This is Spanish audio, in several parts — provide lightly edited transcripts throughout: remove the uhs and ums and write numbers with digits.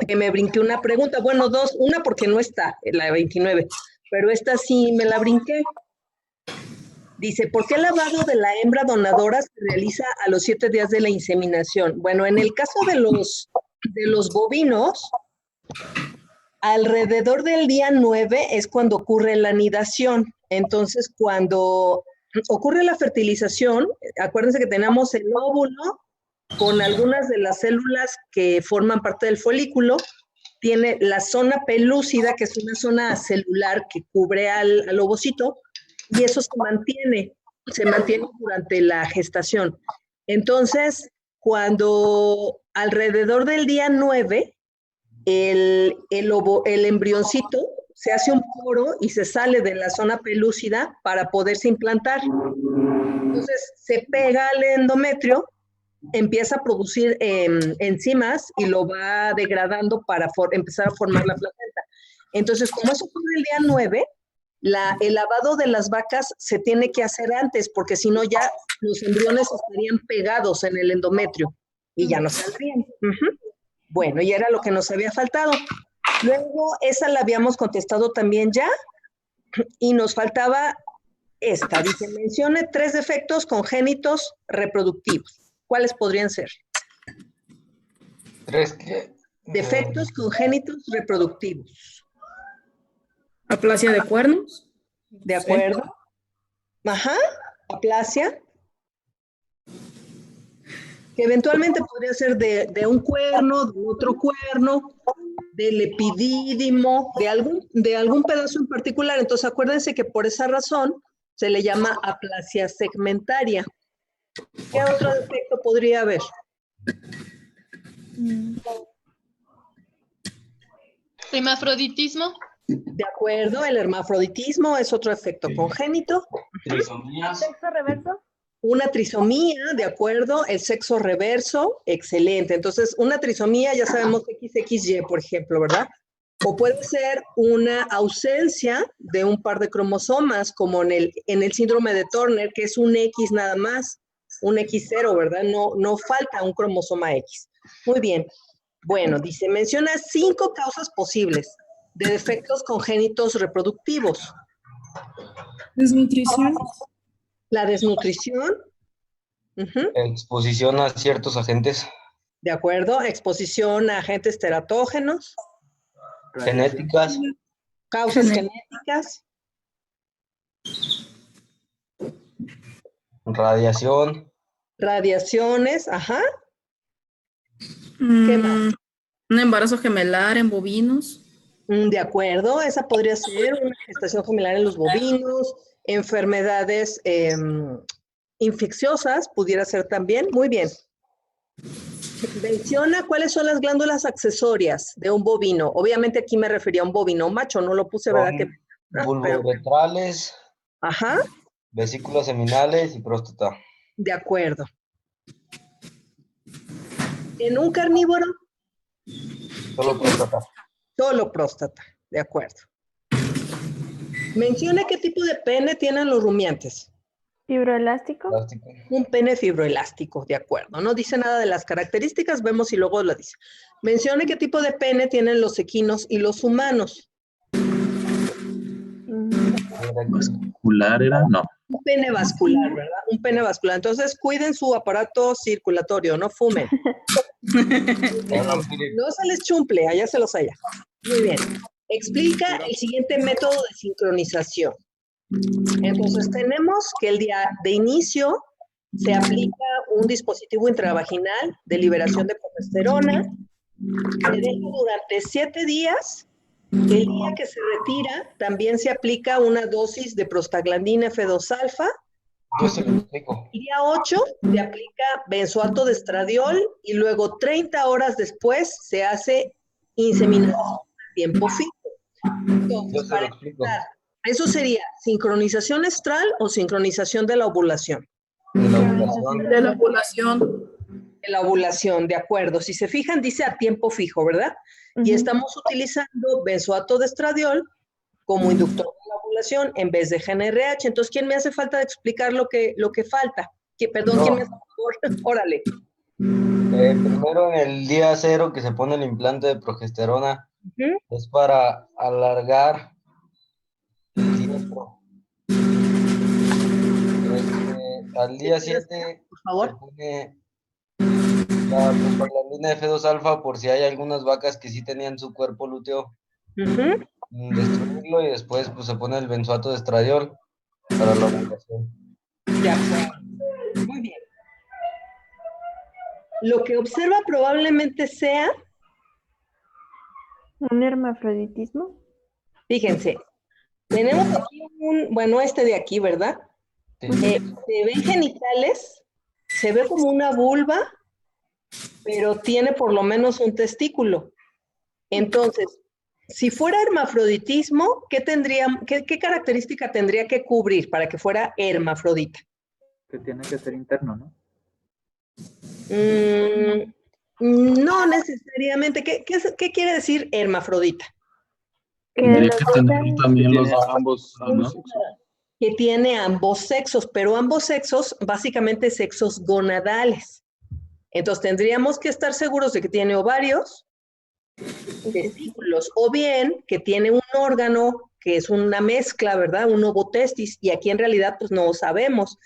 que me brinqué una pregunta, bueno, dos, una porque no está, la de 29, pero esta sí me la brinqué. Dice, ¿por qué el lavado de la hembra donadora se realiza a los 7 días de la inseminación? Bueno, en el caso de los bovinos, alrededor del día 9 es cuando ocurre la anidación. Entonces, cuando ocurre la fertilización, acuérdense que tenemos el óvulo con algunas de las células que forman parte del folículo, tiene la zona pelúcida, que es una zona celular que cubre al ovocito, y eso se mantiene durante la gestación. Entonces, cuando alrededor del día 9, el embrioncito se hace un poro y se sale de la zona pelúcida para poderse implantar. Entonces, se pega al endometrio, empieza a producir enzimas y lo va degradando para empezar a formar la placenta. Entonces, como eso ocurre el día 9, el lavado de las vacas se tiene que hacer antes, porque si no ya los embriones estarían pegados en el endometrio y ya no saldrían. Bueno, y era lo que nos había faltado. Luego, esa la habíamos contestado también ya, y nos faltaba esta. Dice, mencione 3 defectos congénitos reproductivos. ¿Cuáles podrían ser? ¿Tres qué? Defectos congénitos reproductivos. Aplasia de cuernos. ¿De acuerdo? Ajá, aplasia. Que eventualmente podría ser de un cuerno, de otro cuerno, del epidídimo, de algún pedazo en particular. Entonces, acuérdense que por esa razón se le llama aplasia segmentaria. ¿Qué otro defecto podría haber? Hermafroditismo. De acuerdo, el hermafroditismo es otro efecto congénito. Trisomías. ¿Sexo reverso? Una trisomía, de acuerdo, el sexo reverso, excelente. Entonces, una trisomía, ya sabemos XXY, por ejemplo, ¿verdad? O puede ser una ausencia de un par de cromosomas, como en el síndrome de Turner, que es un X nada más, un X0, ¿verdad? No falta un cromosoma X. Muy bien. Bueno, dice, menciona 5 causas posibles de defectos congénitos reproductivos. Desnutrición. La desnutrición. Exposición a ciertos agentes. De acuerdo, exposición a agentes teratógenos. Genéticas. Causas genéticas. Radiación. Radiaciones, ajá. ¿Qué más? Un embarazo gemelar en bovinos. De acuerdo, esa podría ser una gestación gemelar en los bovinos, enfermedades infecciosas, pudiera ser también. Muy bien. Menciona cuáles son las glándulas accesorias de un bovino. Obviamente aquí me refería a un bovino macho, no lo puse, ¿verdad? Bulboretrales. Ajá. Vesículas seminales y próstata. De acuerdo. ¿En un carnívoro? Solo próstata. Solo próstata, de acuerdo. Mencione qué tipo de pene tienen los rumiantes. ¿Fibroelástico? Un pene fibroelástico, de acuerdo. No dice nada de las características, vemos y luego lo dice. Mencione qué tipo de pene tienen los equinos y los humanos. ¿Vascular era? No. Un pene vascular, ¿verdad? Un pene vascular. Entonces, cuiden su aparato circulatorio, no fumen. No se les chumple, allá se los haya. Muy bien. Explica el siguiente método de sincronización. Entonces, tenemos que el día de inicio se aplica un dispositivo intravaginal de liberación de progesterona, se deja durante 7 días. El día que se retira, también se aplica una dosis de prostaglandina F2-alfa. Yo se lo explico. El día 8 se aplica benzoato de estradiol y luego 30 horas después se hace inseminación a tiempo fijo. Entonces, Yo se lo explico. Eso sería sincronización estral o sincronización de la ovulación. De la ovulación. De la ovulación. De la ovulación, de acuerdo. Si se fijan, dice a tiempo fijo, ¿verdad? Y estamos utilizando benzoato de estradiol como inductor de la ovulación en vez de GnRH. Entonces, ¿quién me hace falta de explicar lo que falta? Perdón, ¿quién me hace favor? Órale. Primero en el día 0 que se pone el implante de progesterona Ujú. es para alargar el tiempo. Al día 7 Por se favor. pone la prostaglandina F2 alfa por si hay algunas vacas que sí tenían su cuerpo lúteo, Ujú. destruirlo y después pues, se pone el benzoato de estradiol para la ovulación. De acuerdo. Muy bien. Lo que observa probablemente sea, ¿Un hermafroditismo? fíjense, tenemos aquí bueno, este de aquí, ¿verdad? Sí. Se ven genitales, se ve como una vulva, pero tiene por lo menos un testículo. Entonces, si fuera hermafroditismo, ¿qué característica tendría que cubrir para que fuera hermafrodita? Que tiene que ser interno, ¿no? No necesariamente. ¿Qué quiere decir hermafrodita? Que Tendría los que dos tener sean- también los Tiene dos ambos sexos, ¿no? sexos. Que tiene ambos sexos, pero ambos sexos, básicamente sexos gonadales. Entonces tendríamos que estar seguros de que tiene ovarios, testículos, o bien que tiene un órgano que es una mezcla, ¿verdad? Un ovotestis, y aquí en realidad pues no sabemos.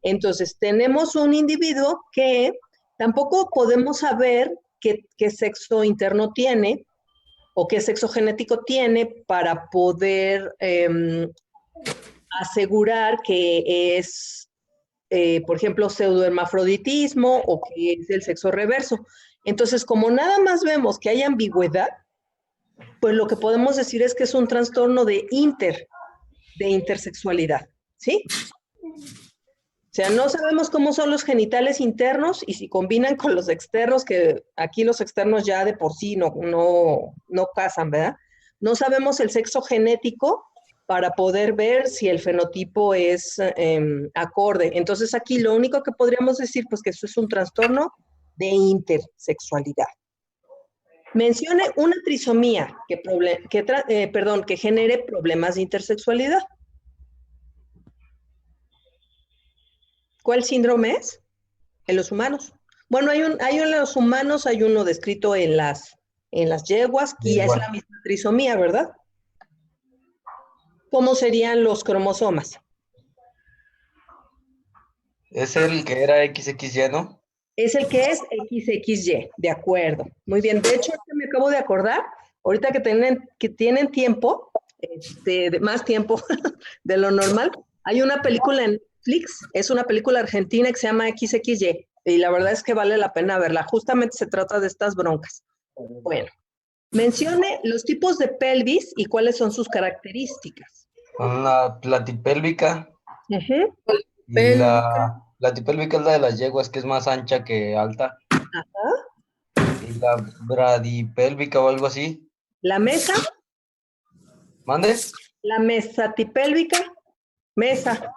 Entonces tenemos un individuo que tampoco podemos saber qué sexo interno tiene o qué sexo genético tiene para poder asegurar que es, por ejemplo, pseudohermafroditismo o que es el sexo reverso. Entonces, como nada más vemos que hay ambigüedad, pues lo que podemos decir es que es un trastorno de intersexualidad, ¿sí? O sea, no sabemos cómo son los genitales internos y si combinan con los externos, que aquí los externos ya de por sí no casan, ¿verdad? No sabemos el sexo genético para poder ver si el fenotipo es acorde. Entonces aquí lo único que podríamos decir, pues que eso es un trastorno de intersexualidad. Mencione una trisomía que genere problemas de intersexualidad. ¿Cuál síndrome es? En los humanos. Bueno, hay en los humanos, hay uno descrito en las yeguas, y es la misma trisomía, ¿verdad? ¿Cómo serían los cromosomas? Es el que era XXY, ¿no? Es el que es XXY, de acuerdo. Muy bien, de hecho, me acabo de acordar, ahorita que tienen tiempo, más tiempo de lo normal, hay una película en Netflix, es una película argentina que se llama XXY, y la verdad es que vale la pena verla, justamente se trata de estas broncas. Bueno, mencione los tipos de pelvis y cuáles son sus características. Una platipélvica Ujú. y la platipélvica es la de las yeguas, que es más ancha que alta. Ajá. Y la bradipélvica o algo así. La mesa, ¿Mande? la mesatipélvica, mesa,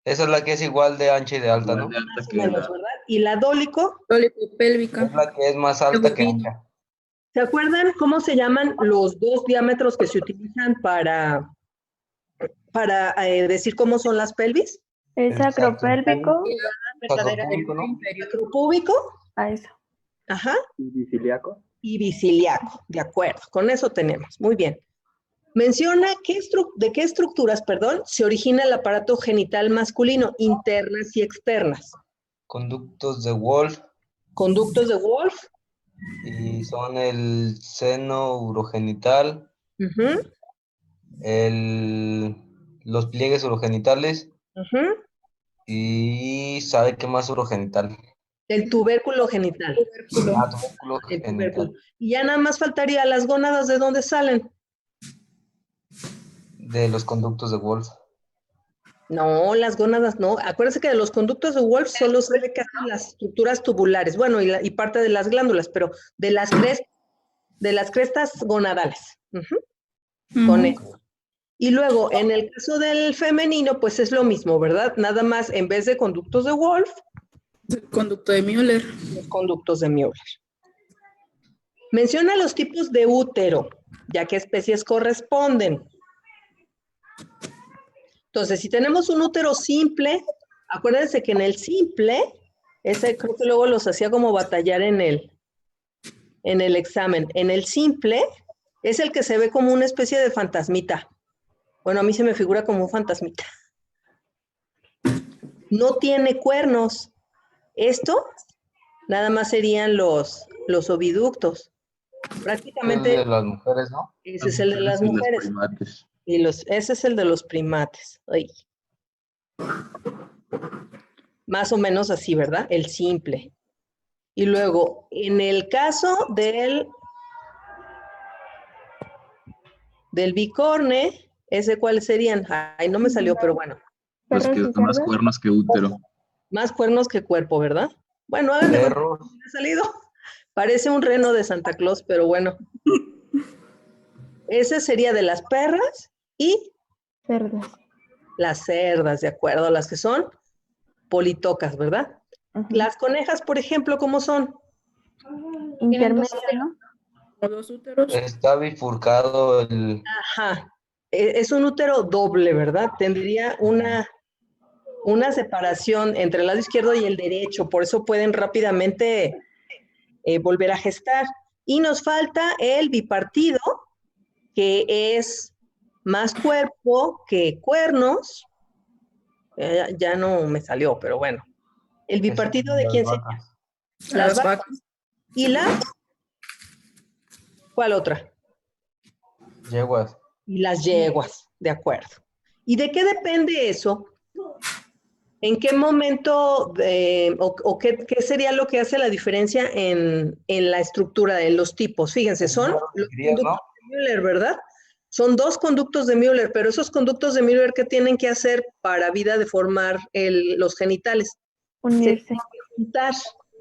Esa es la que es igual de ancha y de alta, ¿no? Igual de alta más o que menos, ¿verdad? Y la dólico, Pélvica. Es la que es más alta que ancha. ¿se acuerdan cómo se llaman los dos diámetros que se utilizan para decir cómo son las pelvis? ¿Es acropélvico? Sacropúbico, ¿no? Acropúbico, A eso. ajá, ¿Y biciliaco? y biciliaco, de acuerdo, con eso tenemos, muy bien. Menciona de qué estructuras, se origina el aparato genital masculino, internas y externas. Conductos de Wolf Conductos de Wolf, y son el seno urogenital, ujú, los pliegues urogenitales ujú, y ¿sabe qué más urogenital? el tubérculo genital. Tubérculo El genital. tubérculo. Y ya nada más faltaría las gónadas, ¿de dónde salen? De los conductos de Wolf. No, las gónadas no. Acuérdense que de los conductos de Wolf solo sale casi las estructuras tubulares, bueno, y parte de las glándulas, pero de las crestas gonadales. Ujú, con eso. Y luego, en el caso del femenino, pues es lo mismo, ¿verdad? Nada más, en vez de conductos de Wolf, El conducto de Müller. los conductos de Müller. Menciona los tipos de útero, ya que especies corresponden. Entonces, si tenemos un útero simple, acuérdense que en el simple Ese creo que luego los hacía como batallar en el examen. En el simple es el que se ve como una especie de fantasmita. Bueno, a mí se me figura como un fantasmita. No tiene cuernos. Esto nada más serían los oviductos. Es Prácticamente de las mujeres, ¿no? ese es el de las Sí, los mujeres. primates. Y ese es el de los primates. Ay. Más o menos así, ¿verdad? El simple. Y luego, en el caso del bicorne, ¿ese cuáles serían? Ay, no me salió, pero bueno. Los Perros que y son más cerdos. cuernos que útero. Más cuernos que cuerpo, ¿verdad? Bueno, háganme cuenta Perros. que me ha salido. Parece un reno de Santa Claus, pero bueno. Ese sería de las perras y Cerdos. las cerdas, ¿de acuerdo? Las que son politocas, ¿verdad? Ujú. Las conejas, por ejemplo, ¿cómo son? Intermedio, ¿no? O 2 úteros. Está bifurcado el... Ajá. Es un útero doble, ¿verdad? Tendría una separación entre el lado izquierdo y el derecho, por eso pueden rápidamente volver a gestar. Y nos falta el bipartido, que es más cuerpo que cuernos. Ya no me salió, pero bueno. ¿El bipartido de las quién sería? vacas. Las Las vacas. vacas. ¿Y cuál otra? Yeguas. Y las yeguas, de acuerdo. ¿Y de qué depende eso? ¿En qué momento o qué sería lo que hace la diferencia en la estructura de los tipos? Fíjense, son los Dirías, ¿no? conductos de Müller, ¿verdad? Son 2 conductos de Müller, pero esos conductos de Müller, ¿qué tienen que hacer para vida de formar los genitales? Unirse. Se tienen que juntar,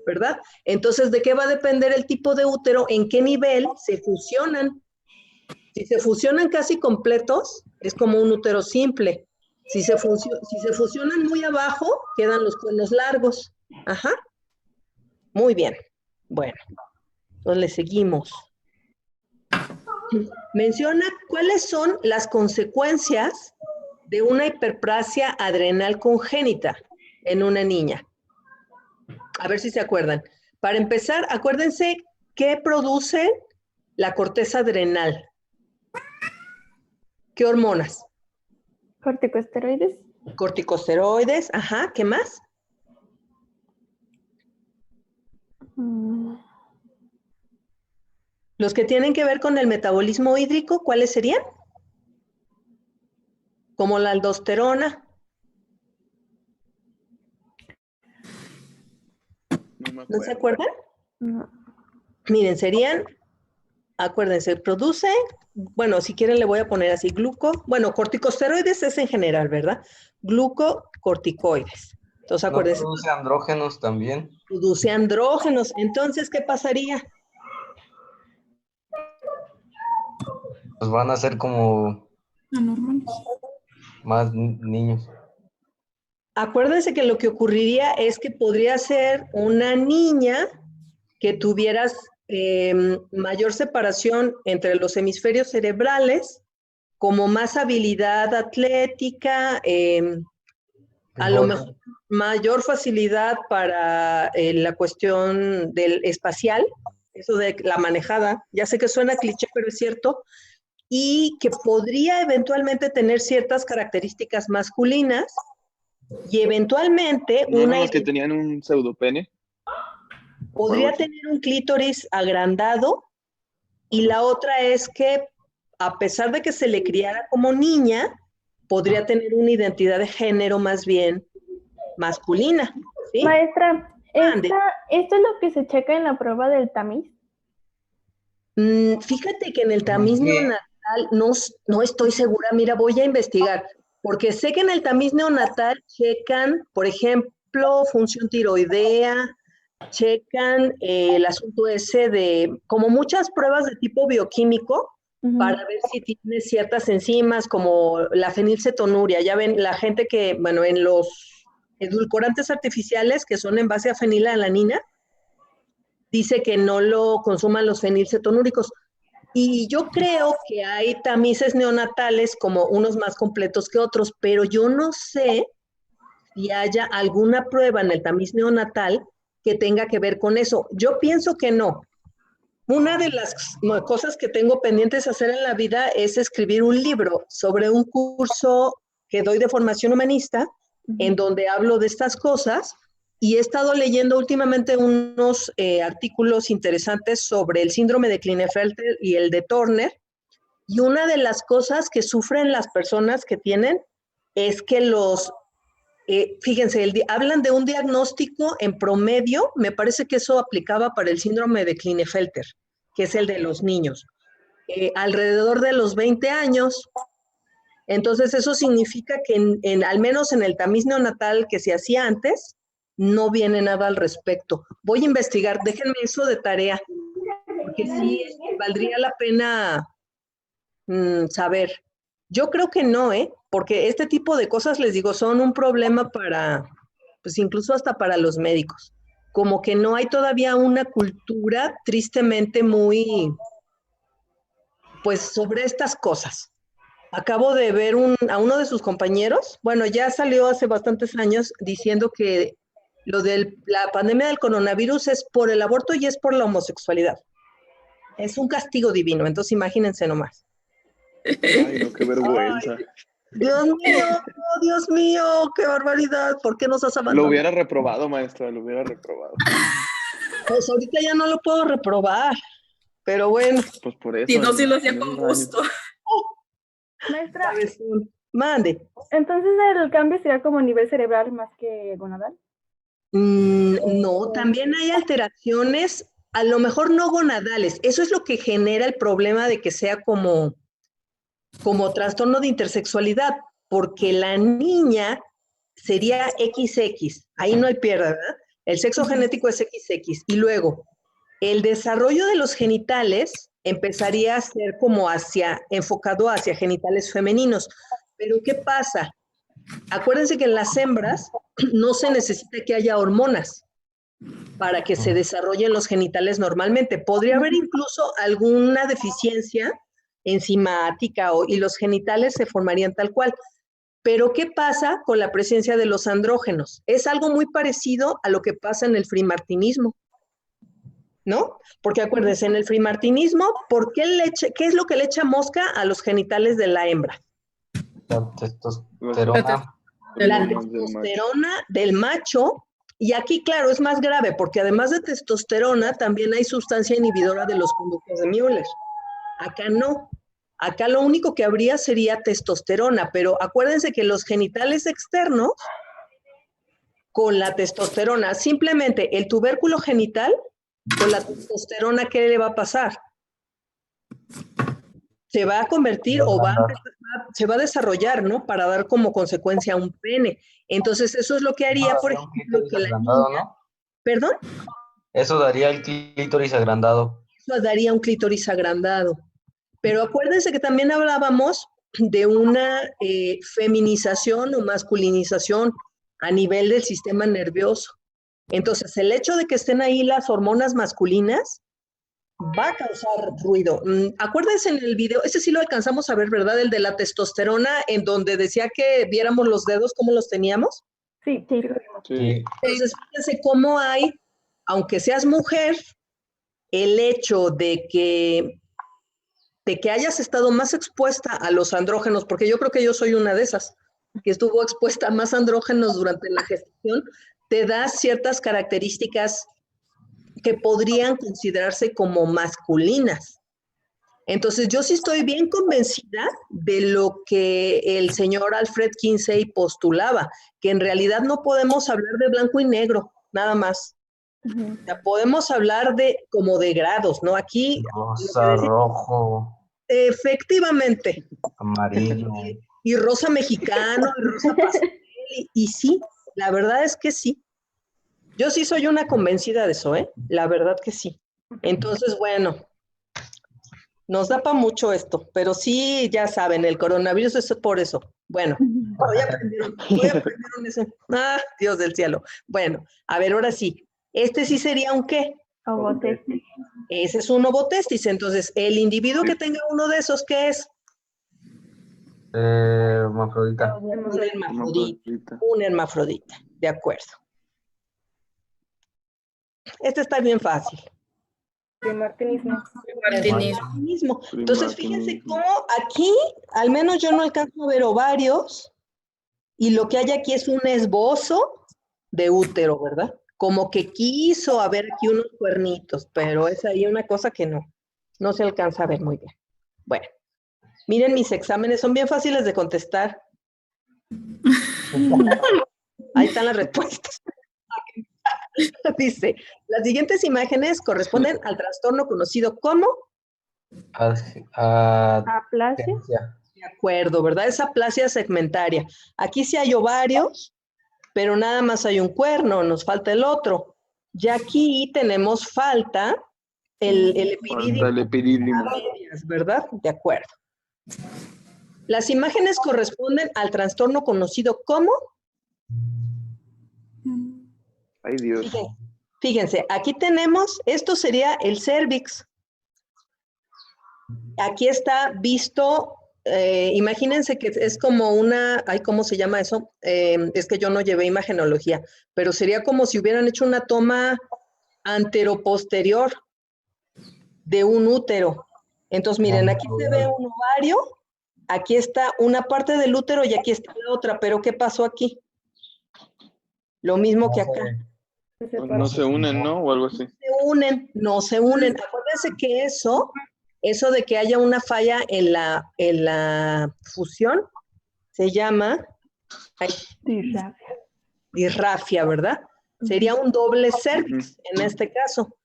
¿verdad? Entonces, ¿de qué va a depender el tipo de útero? ¿En qué nivel se fusionan? Si se fusionan casi completos, es como un útero simple. Si se fusionan muy abajo, quedan los cuernos largos. Ajá. Muy bien. Bueno, entonces le seguimos. Menciona cuáles son las consecuencias de una hiperplasia adrenal congénita en una niña. A ver si se acuerdan. Para empezar, acuérdense qué produce la corteza adrenal. ¿Qué hormonas? Corticosteroides. Corticosteroides, ajá, ¿qué más? Mm, Los que tienen que ver con el metabolismo hídrico, ¿cuáles serían? Como la aldosterona. ¿No se acuerdan? no. Miren, serían, acuérdense, produce, bueno, si quieren le voy a poner así, corticosteroides es en general, ¿verdad? Glucocorticoides. Entonces, No acuérdense, produce andrógenos también. produce andrógenos. Entonces, ¿qué pasaría? Pues van a ser como Anormales. más niños. Acuérdense que lo que ocurriría es que podría ser una niña que tuvieras mayor separación entre los hemisferios cerebrales, como más habilidad atlética, a lo mejor mayor facilidad para la cuestión del espacial, eso de la manejada, ya sé que suena cliché, pero es cierto, y que podría eventualmente tener ciertas características masculinas y eventualmente ¿No eran una los que tenían un pseudopene? podría tener un clítoris agrandado y la otra es que a pesar de que se le criara como niña, podría tener una identidad de género más bien masculina, ¿sí? Maestra, Ande. ¿esto es lo que se checa en la prueba del tamiz? Fíjate que en el tamiz Sí. neonatal no estoy segura, mira, voy a investigar, porque sé que en el tamiz neonatal checan, por ejemplo, función tiroidea, checan el asunto ese de, como muchas pruebas de tipo bioquímico, Ujú. para ver si tiene ciertas enzimas como la fenilcetonuria. Ya ven, la gente que, bueno, en los edulcorantes artificiales que son en base a fenilalanina, dice que no lo consuman los fenilcetonúricos. Y yo creo que hay tamices neonatales como unos más completos que otros, pero yo no sé si haya alguna prueba en el tamiz neonatal que tenga que ver con eso. Yo pienso que no. Una de las cosas que tengo pendientes hacer en la vida es escribir un libro sobre un curso que doy de formación humanista, en donde hablo de estas cosas, y he estado leyendo últimamente unos artículos interesantes sobre el síndrome de Klinefelter y el de Turner, y una de las cosas que sufren las personas que tienen es que fíjense, hablan de un diagnóstico en promedio, me parece que eso aplicaba para el síndrome de Klinefelter, que es el de los niños, alrededor de los 20 años. Entonces eso significa que al menos en el tamiz neonatal que se hacía antes, no viene nada al respecto. Voy a investigar, déjenme eso de tarea, porque sí valdría la pena saber. Yo creo que no, porque este tipo de cosas, les digo, son un problema para, pues incluso hasta para los médicos. Como que no hay todavía una cultura tristemente muy, pues sobre estas cosas. Acabo de ver a uno de sus compañeros, bueno, ya salió hace bastantes años diciendo que lo de la pandemia del coronavirus es por el aborto y es por la homosexualidad. Es un castigo divino, entonces imagínense nomás. Ay, no, qué vergüenza. Ay, Dios mío, qué barbaridad. ¿Por qué nos has abandonado? Lo hubiera reprobado, maestra, lo hubiera reprobado. Pues ahorita ya no lo puedo reprobar, pero bueno. Pues por eso. Si no, sí lo hacía en con esos años. gusto. Maestra, Mande. entonces el cambio sería como a nivel cerebral más que gonadal. No, también hay alteraciones, a lo mejor no gonadales. Eso es lo que genera el problema de que sea como trastorno de intersexualidad, porque la niña sería XX, ahí no hay pierde, ¿verdad? El sexo genético es XX, y luego el desarrollo de los genitales empezaría a ser como enfocado hacia genitales femeninos. Pero ¿qué pasa? Acuérdense que en las hembras no se necesita que haya hormonas para que se desarrollen los genitales normalmente. Podría haber incluso alguna deficiencia enzimática y los genitales se formarían tal cual. Pero ¿qué pasa con la presencia de los andrógenos? Es algo muy parecido a lo que pasa en el frimartinismo, ¿no? Porque acuérdense, en el frimartinismo, ¿qué es lo que le echa mosca a los genitales de la hembra? La testosterona. La testosterona del macho. Y aquí, claro, es más grave, porque además de testosterona, también hay sustancia inhibidora de los conductos de Müller. Acá no. Acá lo único que habría sería testosterona, pero acuérdense que los genitales externos, con la testosterona, simplemente el tubérculo genital, con la testosterona, ¿qué le va a pasar? Se va a convertir se va a desarrollar, ¿no? Para dar como consecuencia un pene. Entonces, eso es lo que haría, por ejemplo, que la niña... ¿no? ¿Perdón? Eso daría el clítoris agrandado. Eso daría un clítoris agrandado. Pero acuérdense que también hablábamos de una feminización o masculinización a nivel del sistema nervioso. Entonces, el hecho de que estén ahí las hormonas masculinas va a causar ruido. Acuérdense en el video, ese sí lo alcanzamos a ver, ¿verdad? El de la testosterona, en donde decía que viéramos los dedos, cómo los teníamos. Sí. Sí. Entonces, fíjense cómo hay, aunque seas mujer, el hecho de que hayas estado más expuesta a los andrógenos, porque yo creo que yo soy una de esas, que estuvo expuesta a más andrógenos durante la gestación, te da ciertas características que podrían considerarse como masculinas. Entonces, yo sí estoy bien convencida de lo que el señor Alfred Kinsey postulaba, que en realidad no podemos hablar de blanco y negro, nada más. O sea, podemos hablar como de grados, ¿no? Aquí... Rosa, rojo. Efectivamente. Amarillo. Y rosa mexicano, y rosa pastel, y sí, la verdad es que sí. Yo sí soy una convencida de eso, la verdad que sí. Entonces, bueno, nos da para mucho esto, pero sí, ya saben, el coronavirus es por eso. Bueno, ya aprendieron eso. Ah, Dios del cielo. Bueno, a ver, ahora sí, este sí sería un ¿qué? Ovotestis. Ese es un ovotestis. Entonces, el individuo que tenga uno de esos, ¿qué es? Hermafrodita. Un hermafrodita. Un hermafrodita, de acuerdo. Este está bien fácil. Primartinismo. Primartinismo. Entonces, fíjense cómo aquí, al menos yo no alcanzo a ver ovarios, y lo que hay aquí es un esbozo de útero, ¿verdad? Como que quiso haber aquí unos cuernitos, pero es ahí una cosa que no se alcanza a ver muy bien. Bueno, miren mis exámenes, son bien fáciles de contestar. Ahí están las respuestas. Dice, las siguientes imágenes corresponden al trastorno conocido como Aplasia. de acuerdo, ¿verdad? Es aplasia segmentaria. Aquí sí hay ovarios, pero nada más hay un cuerno, nos falta el otro. Y aquí tenemos falta el epidídimo. Falta el epidídimo. A medias, ¿verdad? De acuerdo. Las imágenes corresponden al trastorno conocido como... Ay, Dios. Fíjense, aquí tenemos, esto sería el cérvix. Aquí está visto, imagínense que es como una, ay, ¿cómo se llama eso? Es que yo no llevé imagenología, pero sería como si hubieran hecho una toma anteroposterior de un útero. Entonces, miren, aquí se ve un ovario, aquí está una parte del útero y aquí está la otra, pero ¿qué pasó aquí? Lo mismo que acá. No se unen, ¿no? O algo así. No se unen. Acuérdense que eso de que haya una falla en la fusión, se llama disrafia, ¿verdad? Sería un doble cérvix en este caso.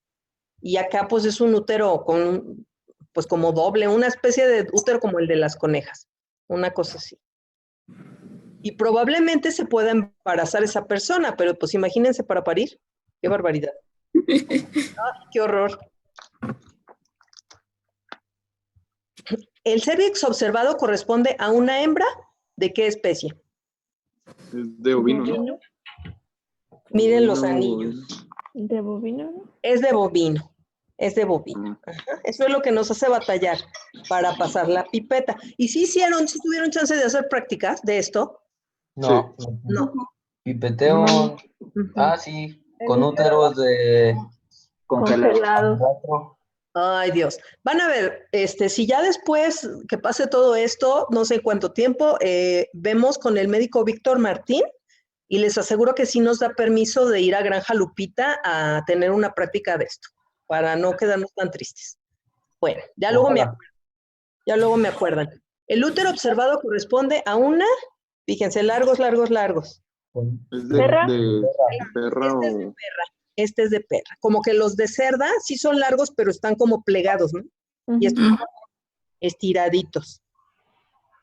Y acá pues es un útero con, pues como doble, una especie de útero como el de las conejas, una cosa así. Y probablemente se pueda embarazar esa persona, pero pues imagínense para parir. ¡Qué barbaridad! ¡Ay, qué horror! El cérvix observado corresponde a una hembra, ¿de qué especie? Es de ovino, ¿no? Miren los anillos. ¿De bovino? Es de bovino. Es de bovino. Ajá. Eso es lo que nos hace batallar para pasar la pipeta. ¿Y si tuvieron chance de hacer prácticas de esto? No. Sí. No. Pipeteo. Sí. Con úteros de... Congelados. Ay, Dios. Van a ver, si ya después que pase todo esto, no sé cuánto tiempo, vemos con el médico Víctor Martín y les aseguro que sí nos da permiso de ir a Granja Lupita a tener una práctica de esto, para no quedarnos tan tristes. Bueno, ya luego me acuerdan. El útero observado corresponde a una, fíjense, largos. Es de ¿Perra? perra o... Este es de perra. Como que los de cerda sí son largos, pero están como plegados, ¿no? Y estos estiraditos.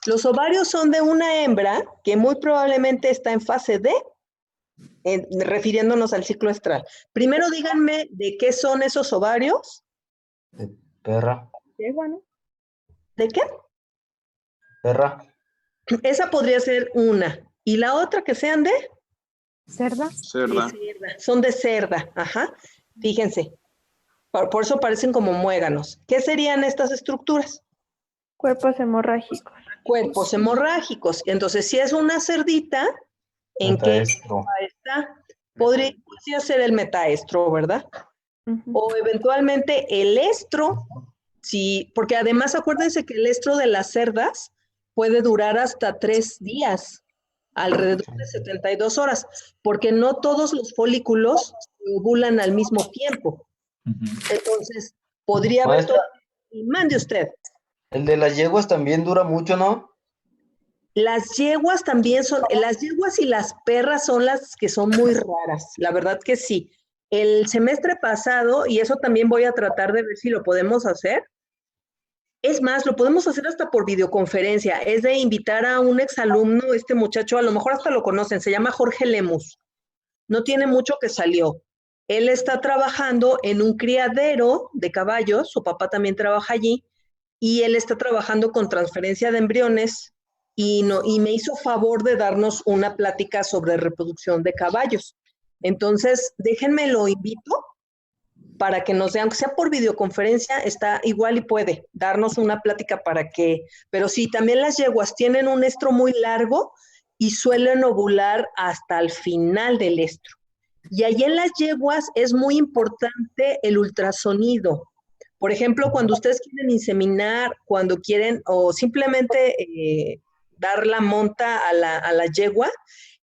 Los ovarios son de una hembra que muy probablemente está en fase D, refiriéndonos al ciclo estral. Primero díganme de qué son esos ovarios. De perra. ¿De qué? Perra. Esa podría ser una. ¿Y la otra que sean de? ¿Cerda? Cerda. Son de cerda, ajá. Fíjense, por eso parecen como muéganos. ¿Qué serían estas estructuras? Cuerpos hemorrágicos. Cuerpos hemorrágicos. Entonces, si es una cerdita, ¿en qué Metaestro. está? Podría ser el metaestro, ¿verdad? O eventualmente el estro, sí, porque además acuérdense que el estro de las cerdas puede durar hasta 3 días. Alrededor de 72 horas, porque no todos los folículos ovulan al mismo tiempo. Entonces, podría haber todo. Y mande usted. El de las yeguas también dura mucho, ¿no? Las yeguas también son, las yeguas y las perras son las que son muy raras, la verdad que sí. El semestre pasado, y eso también voy a tratar de ver si lo podemos hacer, es más, lo podemos hacer hasta por videoconferencia, es de invitar a un exalumno, este muchacho, a lo mejor hasta lo conocen, se llama Jorge Lemus, no tiene mucho que salió. Él está trabajando en un criadero de caballos, su papá también trabaja allí, y él está trabajando con transferencia de embriones y me hizo favor de darnos una plática sobre reproducción de caballos. Entonces, déjenme lo invito para que nos dé, aunque sea por videoconferencia, está igual y puede darnos una plática para que, pero sí, también las yeguas tienen un estro muy largo y suelen ovular hasta el final del estro. Y ahí en las yeguas es muy importante el ultrasonido. Por ejemplo, cuando ustedes quieren inseminar, cuando quieren, o simplemente dar la monta a la yegua,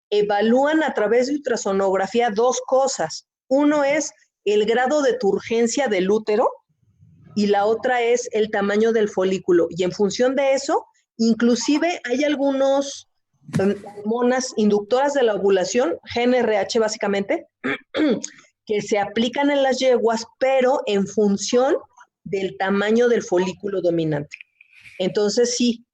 evalúan a través de ultrasonografía 2 cosas. Uno es el grado de turgencia del útero y la otra es el tamaño del folículo. Y en función de eso, inclusive hay algunos hormonas inductoras de la ovulación, GnRH básicamente, que se aplican en las yeguas, pero en función del tamaño del folículo dominante. Entonces sí,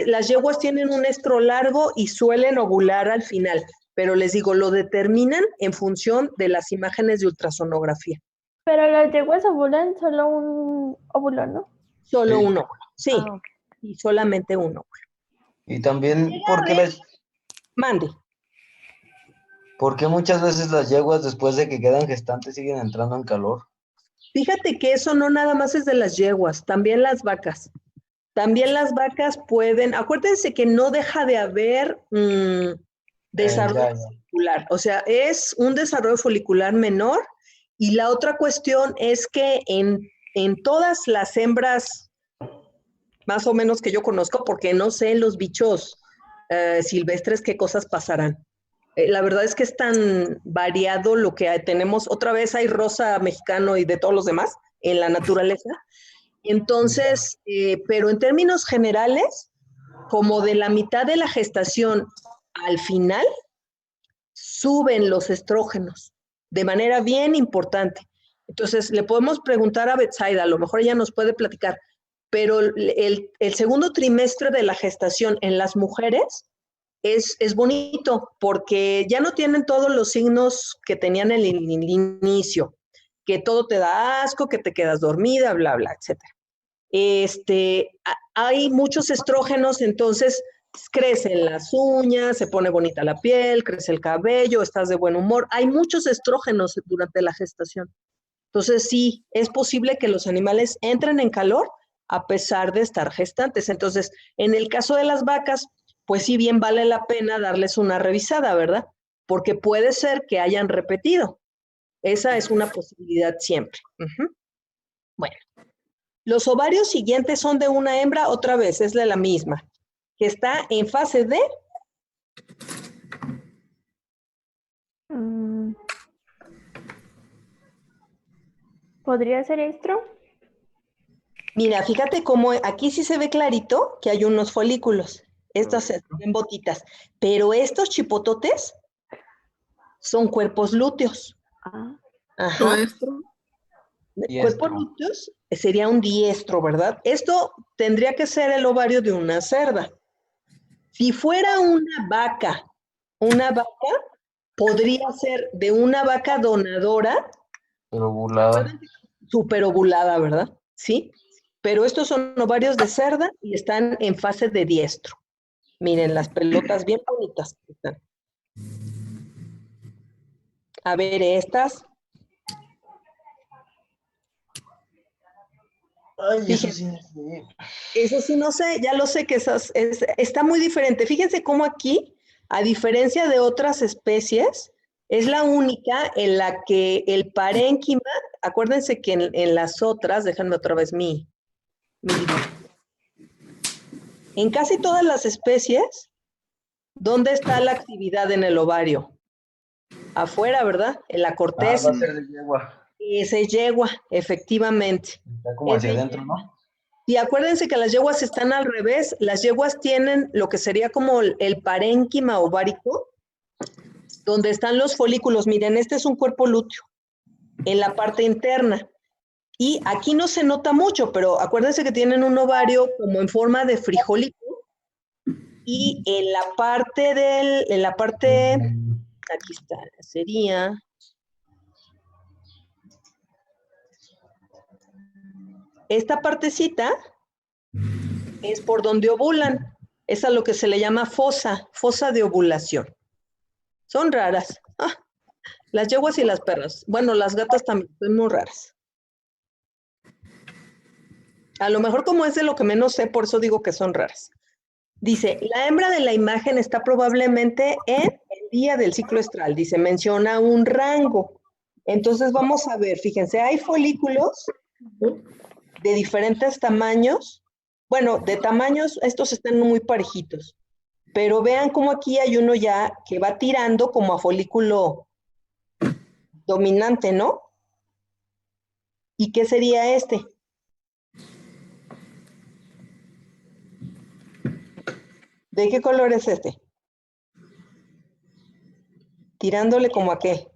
las yeguas tienen un estro largo y suelen ovular al final, pero les digo, lo determinan en función de las imágenes de ultrasonografía. Pero las yeguas ovulan solo un óvulo, ¿no? Solo Sí. un óvulo, sí, Ok. y solamente un óvulo. Y también, Mande. ¿por qué muchas veces las yeguas después de que quedan gestantes siguen entrando en calor? Fíjate que eso no nada más es de las yeguas, también las vacas. También las vacas pueden, acuérdense que no deja de haber desarrollo folicular, o sea, es un desarrollo folicular menor, y la otra cuestión es que en todas las hembras, más o menos que yo conozco, porque no sé los bichos silvestres qué cosas pasarán. La verdad es que es tan variado lo que tenemos. Otra vez hay rosa mexicano y de todos los demás en la naturaleza. Entonces, pero en términos generales, como de la mitad de la gestación al final, suben los estrógenos de manera bien importante. Entonces, le podemos preguntar a Betsaida, a lo mejor ella nos puede platicar, pero el segundo trimestre de la gestación en las mujeres es bonito porque ya no tienen todos los signos que tenían en el inicio, que todo te da asco, que te quedas dormida, bla, bla, etc. Hay muchos estrógenos, entonces crecen las uñas, se pone bonita la piel, crece el cabello, estás de buen humor. Hay muchos estrógenos durante la gestación. Entonces sí, es posible que los animales entren en calor a pesar de estar gestantes. Entonces, en el caso de las vacas, pues sí bien vale la pena darles una revisada, ¿verdad? Porque puede ser que hayan repetido. Esa es una posibilidad siempre. Bueno, los ovarios siguientes son de una hembra, otra vez, es de la misma, que está en fase de... ¿Podría ser estro? Mira, fíjate cómo aquí sí se ve clarito que hay unos folículos. Estas se ven botitas, pero estos chipototes son cuerpos lúteos. Ajá. Maestro. Cuerpos lúteos sería un diestro, ¿verdad? Esto tendría que ser el ovario de una cerda. Si fuera una vaca podría ser de una vaca donadora. Pero ovulada. Súper ovulada, ¿verdad? Sí. Pero estos son ovarios de cerda y están en fase de diestro. Miren, las pelotas bien bonitas que están. A ver, estas. Ay, fíjense, eso sí no sé, ya lo sé que está muy diferente. Fíjense cómo aquí, a diferencia de otras especies, es la única en la que el parénquima, acuérdense que en las otras, déjenme otra vez en casi todas las especies, ¿dónde está la actividad en el ovario? Afuera, ¿verdad? En la corteza. Va a ser de yegua. Ese yegua, efectivamente. Está como hacia adentro, ¿no? Y acuérdense que las yeguas están al revés. Las yeguas tienen lo que sería como el parénquima ovárico, donde están los folículos. Miren, este es un cuerpo lúteo, en la parte interna. Y aquí no se nota mucho, pero acuérdense que tienen un ovario como en forma de frijolito. Y en la parte, aquí está, sería... Esta partecita es por donde ovulan. Es a lo que se le llama fosa de ovulación. Son raras. Las yeguas y las perras. Bueno, las gatas también son muy raras. A lo mejor como es de lo que menos sé, por eso digo que son raras. Dice, la hembra de la imagen está probablemente en el día del ciclo estral. Dice, menciona un rango. Entonces vamos a ver, fíjense, hay folículos de diferentes tamaños. Bueno, de tamaños, estos están muy parejitos. Pero vean cómo aquí hay uno ya que va tirando como a folículo dominante, ¿no? ¿Y qué sería este? ¿De qué color es este? Tirándole como a qué.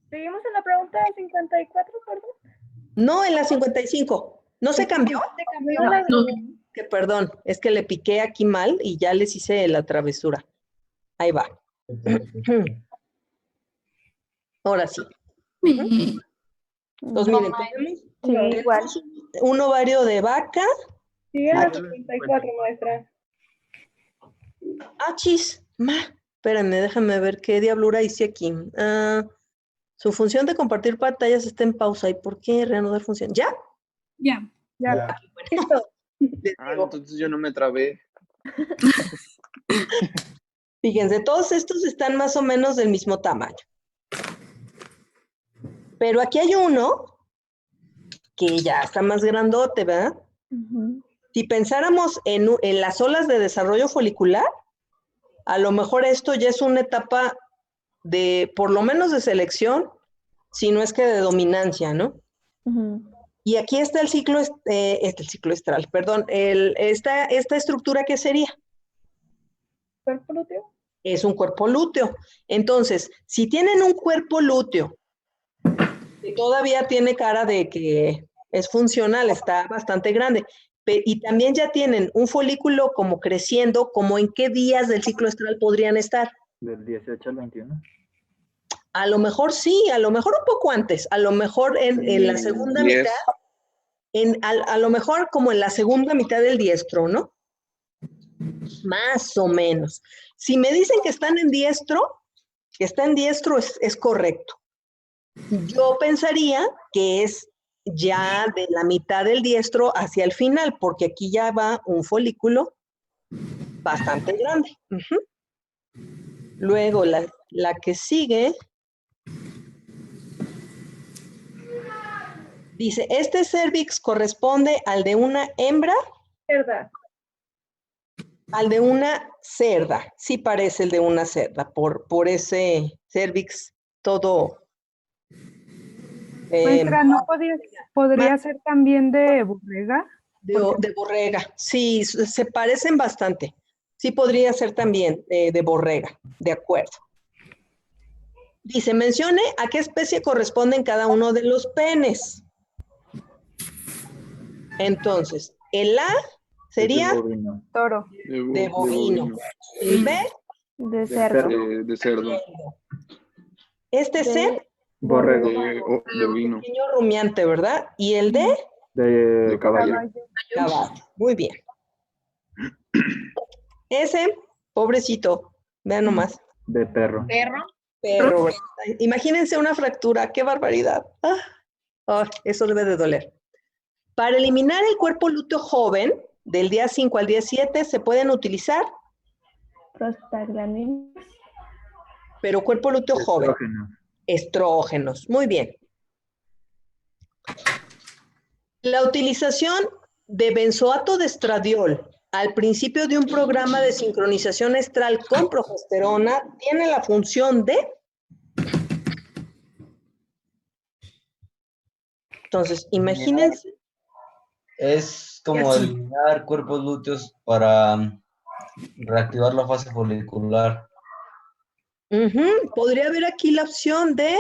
Seguimos en la pregunta de 54, perdón. No, en la 55. ¿No se cambió? Se cambió la No. Que perdón, es que le piqué aquí mal y ya les hice la travesura. Ahí va. Ahora sí. Entonces, miren, tenemos igual. un ovario de vaca. Sigue en la 54, maestra. Ah, chis. Espérenme, déjame ver qué diablura hice aquí. Su función de compartir pantallas está en pausa. ¿Y por qué reanudar función? ¿Ya? Ya. Ya. Les digo, Entonces yo no me trabé. fíjense, todos estos están más o menos del mismo tamaño. Pero aquí hay uno que ya está más grandote, ¿verdad? Si pensáramos en las olas de desarrollo folicular, a lo mejor esto ya es una etapa de, por lo menos de selección, si no es que de dominancia, ¿no? Y aquí está el ciclo, el ciclo estral, perdón, esta estructura, ¿qué sería? ¿Cuerpo lúteo? Es un cuerpo lúteo. Entonces, si tienen un cuerpo lúteo que todavía tiene cara de que es funcional, está bastante grande, y también ya tienen un folículo como creciendo, ¿como en qué días del ciclo estral podrían estar? Del 18 al 21. A lo mejor sí, a lo mejor un poco antes, a lo mejor en la segunda 10. mitad, a lo mejor como en la segunda mitad del diestro, ¿no? Más o menos. Si me dicen que están en diestro, que está en diestro es correcto. Yo pensaría que es ya de la mitad del diestro hacia el final, porque aquí ya va un folículo bastante grande. Luego la que sigue dice, este cérvix corresponde al de una hembra, ¿Verdad? al de una cerda. Sí parece el de una cerda, por ese cérvix todo. Maestra, ¿no podría ser también de borrega? De borrega, sí, se parecen bastante. Sí podría ser también de borrega, de acuerdo. Dice, mencione a qué especie corresponden cada uno de los penes. Entonces, el A sería Toro. de bovino. El B, De cerdo. De cerdo. este C, Borrego. De ovino. pequeño rumiante, ¿verdad? Y el D, De caballo. caballo. Muy bien. Ese, pobrecito, vean nomás. De perro. Perro, ¿verdad? Imagínense una fractura, qué barbaridad. Eso debe de doler. Para eliminar el cuerpo lúteo joven, del día 5 al día 7, se pueden utilizar, Prostaglandinas. pero cuerpo lúteo joven, Estrógeno. estrógenos. Muy bien. La utilización de benzoato de estradiol al principio de un programa de sincronización estral con progesterona tiene la función de... Entonces, imagínense. Es como eliminar cuerpos lúteos para reactivar la fase folicular. Podría haber aquí la opción de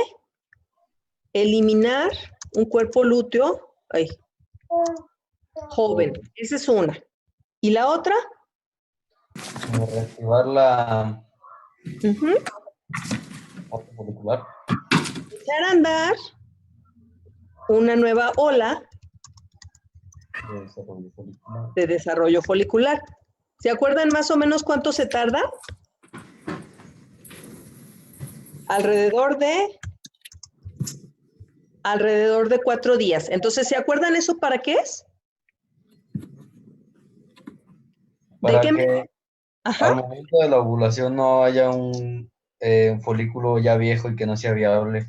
eliminar un cuerpo lúteo joven. Esa es una. ¿Y la otra? Como reactivar la fase folicular. Echar a andar una nueva ola de desarrollo folicular. ¿Se acuerdan más o menos cuánto se tarda? alrededor de 4 días. Entonces, ¿se acuerdan eso para qué es? Para qué me- que Ajá. al momento de la ovulación no haya un folículo ya viejo y que no sea viable.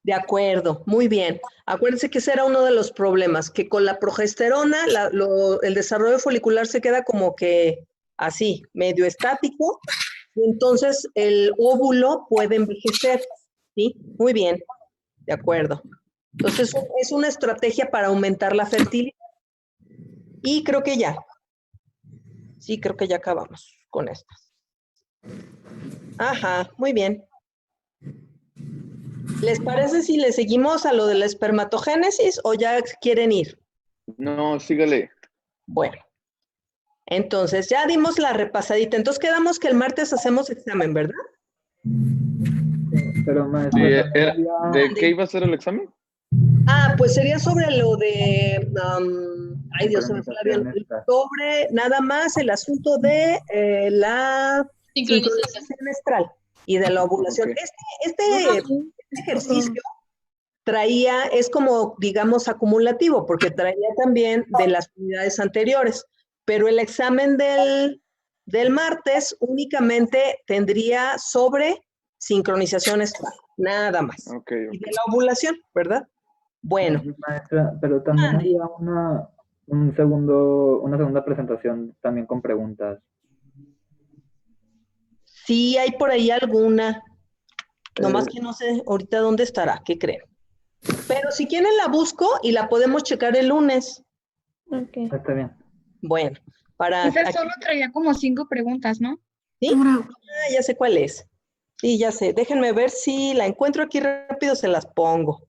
De acuerdo, muy bien. Acuérdense que ese era uno de los problemas, que con la progesterona el desarrollo folicular se queda como que así, medio estático, y entonces el óvulo puede envejecer, ¿sí? Muy bien, de acuerdo. Entonces es una estrategia para aumentar la fertilidad. Y creo que ya. Sí, creo que ya acabamos con estas. Ajá, muy bien. ¿Les parece si le seguimos a lo de la espermatogénesis o ya quieren ir? No, sígale. Bueno, entonces ya dimos la repasadita. Entonces quedamos que el martes hacemos examen, ¿verdad? Pero maestra, Sí, también ¿de qué iba a ser el examen? Ah, pues sería sobre lo de, ay Dios, se me fue el avión. sincronización extra. Sobre nada más el asunto de la sincronización estral y de la ovulación. Ok. Este ejercicio traía, es como, digamos, acumulativo, porque traía también de las unidades anteriores, pero el examen del martes únicamente tendría sobre sincronización estral, nada más. Ok, Y ok. de la ovulación, ¿verdad? Bueno, Maestra, pero también había una segunda presentación también con preguntas. sí hay por ahí alguna, nomás que no sé ahorita dónde estará, ¿qué creen? Pero si quieren la busco y la podemos checar el lunes. Ok. Está bien. Bueno, para... Esa solo traía como 5 preguntas, ¿no? ¿Sí? Ah, ya sé cuál es. Sí, ya sé. Déjenme ver si la encuentro aquí rápido, se las pongo.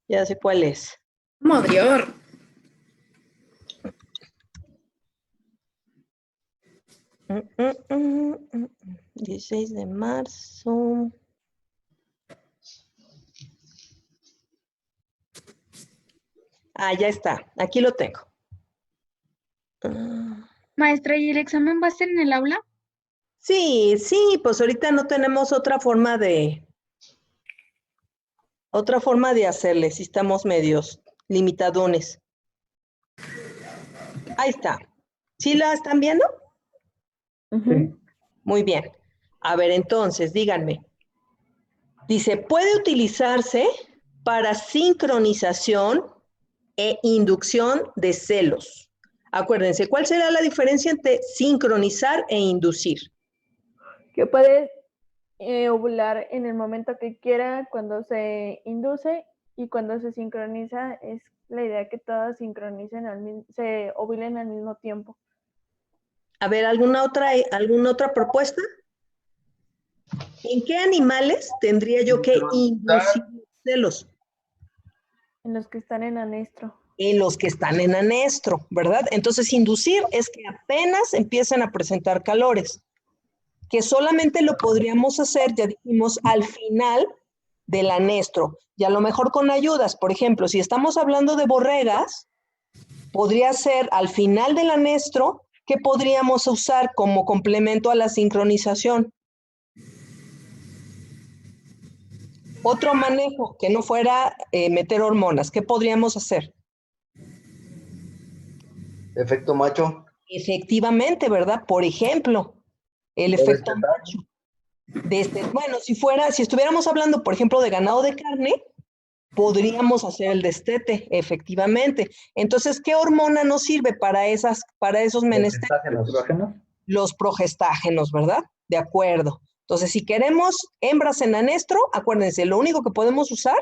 Ya sé cuál es. Modior. Mm, mm, mm, mm, 16 de marzo. Ah, ya está. Aquí lo tengo. Ah, Maestra, ¿y el examen va a ser en el aula? sí, sí, pues ahorita no tenemos otra forma de hacerle, si estamos medios limitadones. Ahí está. ¿Sí la están viendo? Sí. Muy bien. A ver, entonces, díganme. Dice, puede utilizarse para sincronización e inducción de celos. Acuérdense, ¿cuál será la diferencia entre sincronizar e inducir? Que puede ovular en el momento que quiera, cuando se induce, y cuando se sincroniza es la idea que todas se ovulen al mismo tiempo. A ver, ¿alguna otra propuesta? ¿En qué animales tendría yo que inducir celos? En los que están en anestro. En los que están en anestro, ¿verdad? Entonces, inducir es que apenas empiezan a presentar calores, que solamente lo podríamos hacer, ya dijimos, al final del anestro, y a lo mejor con ayudas. Por ejemplo, si estamos hablando de borregas, podría ser al final del anestro, que podríamos usar como complemento a la sincronización. Otro manejo que no fuera meter hormonas, ¿qué podríamos hacer? Efecto macho. Efectivamente, ¿verdad? Por ejemplo, el efecto macho. Bueno, si estuviéramos hablando, por ejemplo, de ganado de carne, podríamos hacer el destete, efectivamente. Entonces, ¿qué hormona nos sirve para esos menesteres? ¿Estrógenos? Los progestágenos, ¿verdad? De acuerdo. Entonces, si queremos hembras en anestro, acuérdense, lo único que podemos usar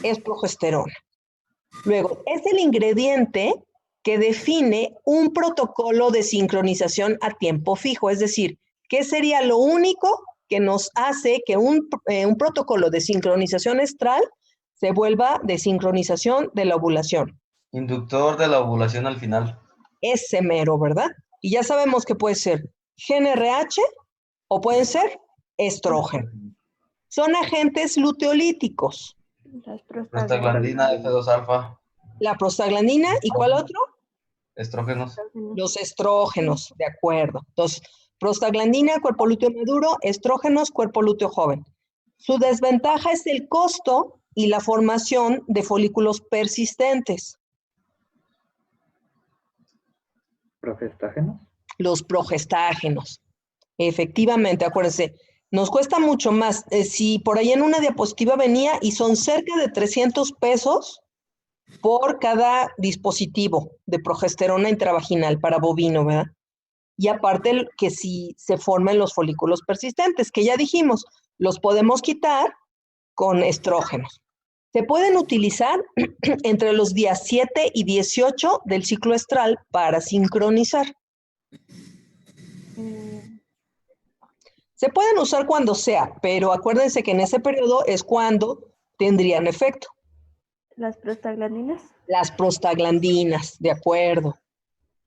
es progesterona. Luego, es el ingrediente que define un protocolo de sincronización a tiempo fijo, es decir, ¿qué sería lo único que nos hace que un protocolo de sincronización estral se vuelva de sincronización de la ovulación? Inductor de la ovulación al final. Ese mero, ¿verdad? Y ya sabemos que puede ser GnRH o pueden ser estrógeno. Son agentes luteolíticos. Las Prostaglandina F2 alfa. La prostaglandina, ¿y cuál otro? Estrógenos. Los estrógenos, de acuerdo. Entonces, prostaglandina, cuerpo lúteo maduro, estrógenos, cuerpo lúteo joven. Su desventaja es el costo y la formación de folículos persistentes. ¿Progestágenos? Los progestágenos. Efectivamente, acuérdense, nos cuesta mucho más. Si por ahí en una diapositiva venía y son cerca de 300 pesos por cada dispositivo de progesterona intravaginal para bovino, ¿verdad? Y aparte que si se forman los folículos persistentes, que ya dijimos, los podemos quitar con estrógenos. Se pueden utilizar entre los días 7 y 18 del ciclo estral para sincronizar. Se pueden usar cuando sea, pero acuérdense que en ese periodo es cuando tendrían efecto. ¿Las prostaglandinas? Las prostaglandinas, de acuerdo.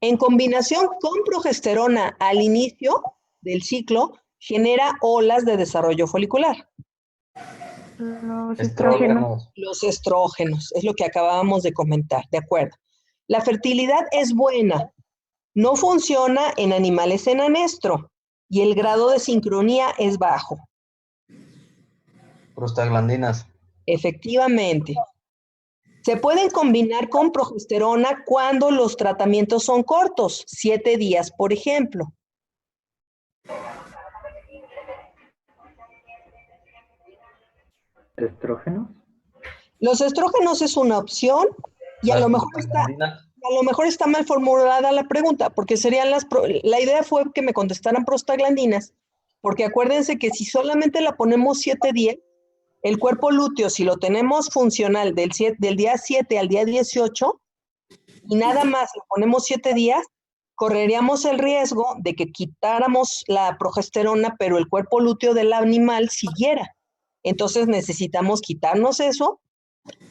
En combinación con progesterona al inicio del ciclo, genera olas de desarrollo folicular. Los estrógenos. Estrógenos. Los estrógenos, es lo que acabábamos de comentar, de acuerdo. La fertilidad es buena, no funciona en animales en anestro y el grado de sincronía es bajo. Prostaglandinas. Efectivamente. Se pueden combinar con progesterona cuando los tratamientos son cortos, 7 días, por ejemplo. ¿Estrógenos? Los estrógenos es una opción y a Las lo mejor está mal formulada la pregunta, porque serían la idea fue que me contestaran prostaglandinas, porque acuérdense que si solamente la ponemos 7 días, el cuerpo lúteo, si lo tenemos funcional del día 7 al día 18, y nada más lo ponemos 7 días, correríamos el riesgo de que quitáramos la progesterona, pero el cuerpo lúteo del animal siguiera. Entonces necesitamos quitarnos eso,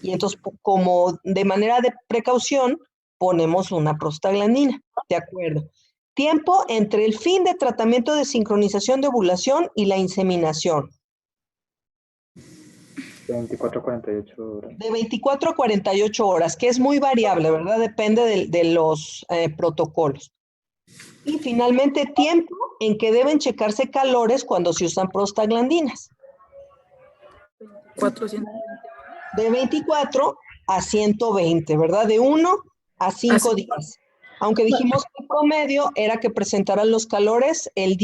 y entonces como de manera de precaución, ponemos una prostaglandina, ¿de acuerdo? Tiempo entre el fin de tratamiento de sincronización de ovulación y la inseminación. 24 a 48 horas. De 24 a 48 horas, que es muy variable, ¿verdad? Depende de los protocolos. Y finalmente, tiempo en que deben checarse calores cuando se usan prostaglandinas. 400. De 24 a 120, ¿verdad? De 1 a 5 días. Aunque dijimos que el promedio era que presentaran los calores el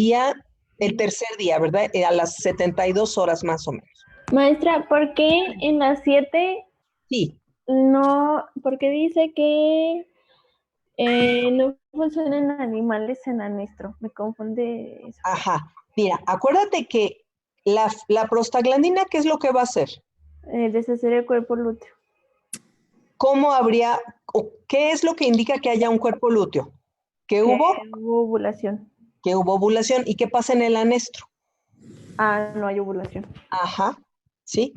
tercer día, ¿verdad? A las 72 horas más o menos. Maestra, ¿por qué en las 7 Sí. no? Porque dice que no funciona en animales en anestro. Me confunde eso. Ajá. Mira, acuérdate que la prostaglandina, ¿qué es lo que va a hacer? Deshacer el cuerpo lúteo. ¿Cómo habría, o qué es lo que indica que haya un cuerpo lúteo? ¿Que hubo? Hubo ovulación. Que hubo ovulación. ¿Y qué pasa en el anestro? Ah, no hay ovulación. Ajá, ¿sí?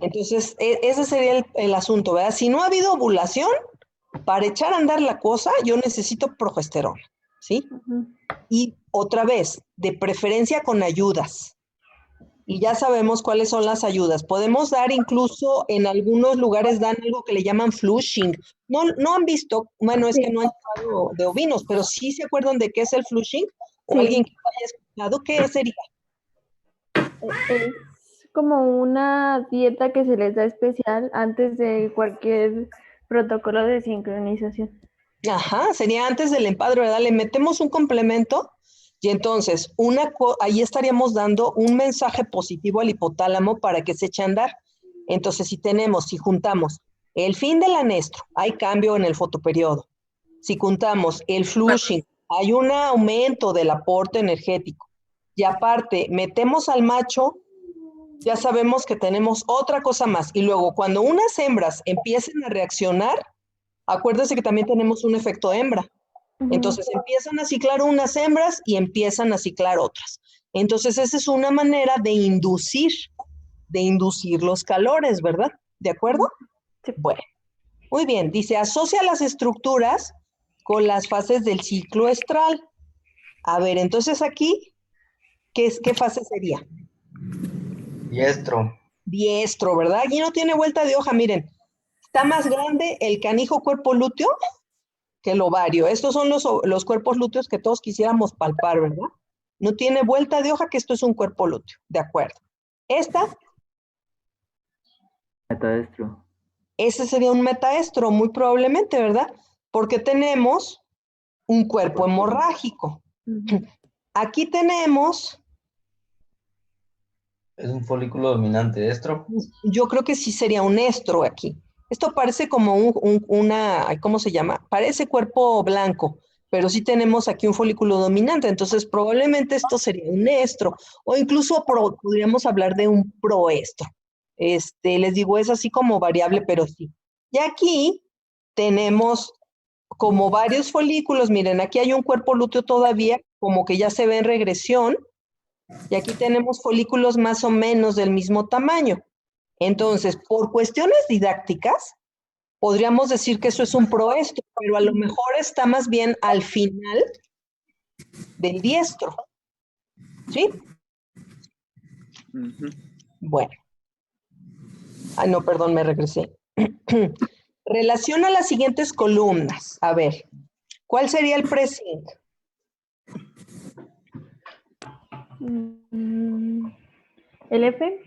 Entonces, ese sería el asunto, ¿verdad? Si no ha habido ovulación, para echar a andar la cosa, yo necesito progesterona, ¿sí? Y otra vez, de preferencia con ayudas. Y ya sabemos cuáles son las ayudas. Podemos dar incluso, en algunos lugares dan algo que le llaman flushing. No han visto, bueno, es que no han estado de ovinos, pero sí se acuerdan de qué es el flushing. O alguien que haya escuchado, ¿qué sería? Es como una dieta que se les da especial antes de cualquier protocolo de sincronización. Ajá, sería antes del empadre, ¿verdad? Le metemos un complemento y entonces ahí estaríamos dando un mensaje positivo al hipotálamo para que se eche a andar. Entonces, si juntamos el fin del anestro, hay cambio en el fotoperiodo. Si juntamos el flushing, hay un aumento del aporte energético. Y aparte, metemos al macho, ya sabemos que tenemos otra cosa más. Y luego, cuando unas hembras empiecen a reaccionar, acuérdense que también tenemos un efecto hembra. Entonces empiezan a ciclar unas hembras y empiezan a ciclar otras. Entonces esa es una manera de inducir los calores, ¿verdad? ¿De acuerdo? Sí. Bueno, muy bien. Dice, asocia las estructuras con las fases del ciclo estral. A ver, entonces aquí, ¿qué fase sería? Diestro. Diestro, ¿verdad? Aquí no tiene vuelta de hoja, miren. Está más grande el canijo cuerpo lúteo que el ovario. Estos son los cuerpos lúteos que todos quisiéramos palpar, ¿verdad? No tiene vuelta de hoja que esto es un cuerpo lúteo, de acuerdo. Esta, Metaestro. ese sería un metaestro, muy probablemente, ¿verdad? Porque tenemos un cuerpo hemorrágico. Aquí tenemos, Es un folículo dominante estro. yo creo que sí sería un estro aquí. Esto parece como una, ay, ¿cómo se llama? Parece cuerpo blanco, pero sí tenemos aquí un folículo dominante, entonces probablemente esto sería un estro, o incluso podríamos hablar de un proestro. Les digo, es así como variable, pero sí. Y aquí tenemos como varios folículos, miren, aquí hay un cuerpo lúteo todavía, como que ya se ve en regresión, y aquí tenemos folículos más o menos del mismo tamaño. Entonces, por cuestiones didácticas, podríamos decir que eso es un proestro, pero a lo mejor está más bien al final del diestro. ¿Sí? Bueno. Ay, no, perdón, me regresé. Relaciona las siguientes columnas. A ver, ¿cuál sería el prezinc? ¿El F?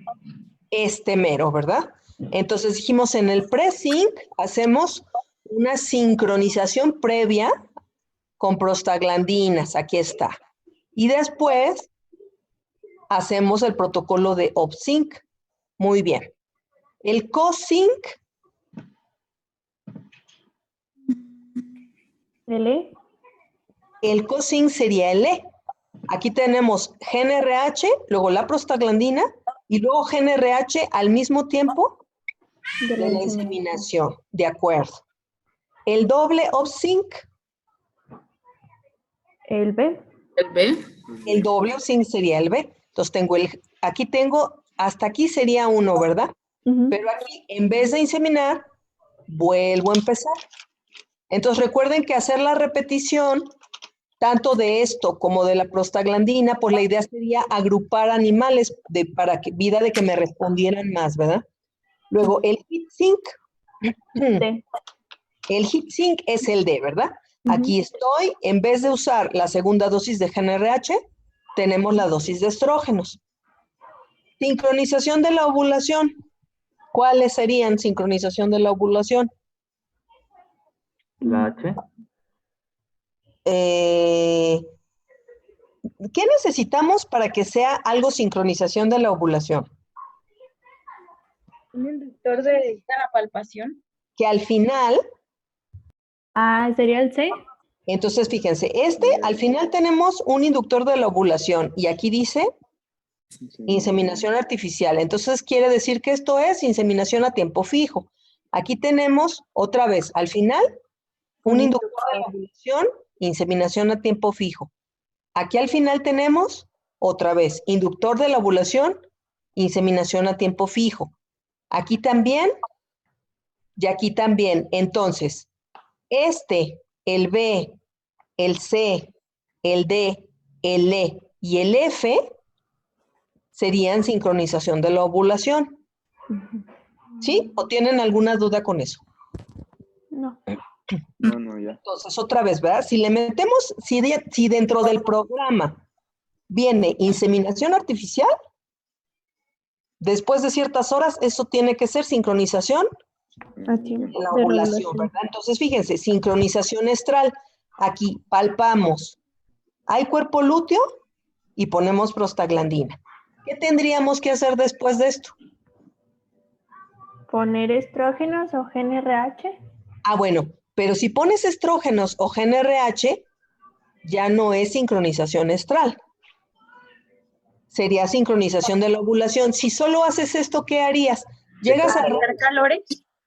Este mero, ¿verdad? Entonces dijimos en el prezinc hacemos una sincronización previa con prostaglandinas, aquí está. Y después hacemos el protocolo de OpSync. Muy bien. El CoSync. ¿El E? El CoSync sería el E. Aquí tenemos GnRH, luego la prostaglandina y luego GnRH al mismo tiempo de la inseminación. De acuerdo. El doble OpSync. ¿El B? ¿El B? El doble OpSync sería el B. Entonces aquí tengo, hasta aquí sería 1, ¿verdad? Pero aquí, en vez de inseminar, vuelvo a empezar. Entonces recuerden que hacer la repetición, tanto de esto como de la prostaglandina, pues la idea sería agrupar animales para que vida de que me respondieran más, ¿verdad? Luego el HeatSync. El HeatSync es el D, ¿verdad? Aquí estoy, en vez de usar la segunda dosis de GnRH, tenemos la dosis de estrógenos. Sincronización de la ovulación. ¿Cuáles serían sincronización de la ovulación? La H. ¿Qué necesitamos para que sea algo sincronización de la ovulación? Un inductor de la palpación. Que al final... Ah, ¿sería el C? Entonces, fíjense, al final tenemos un inductor de la ovulación y aquí dice inseminación artificial. Entonces, quiere decir que esto es inseminación a tiempo fijo. Aquí tenemos, otra vez, al final, un inductor de la ovulación, inseminación a tiempo fijo. Aquí al final tenemos, otra vez, inductor de la ovulación, inseminación a tiempo fijo. Aquí también, y aquí también. Entonces, el B, el C, el D, el E y el F serían sincronización de la ovulación. ¿Sí? ¿O tienen alguna duda con eso? No. No, ya. Entonces, otra vez, ¿verdad? Si le metemos, si dentro del programa viene inseminación artificial, después de ciertas horas, eso tiene que ser sincronización de la ovulación, ¿verdad? Entonces, fíjense, sincronización estral. Aquí palpamos. Hay cuerpo lúteo y ponemos prostaglandina. ¿Qué tendríamos que hacer después de esto? ¿Poner estrógenos o GnRH? Ah, bueno, pero si pones estrógenos o GnRH, ya no es sincronización estral. Sería sincronización de la ovulación. Si solo haces esto, ¿qué harías? Llegas a ¿Checar calores?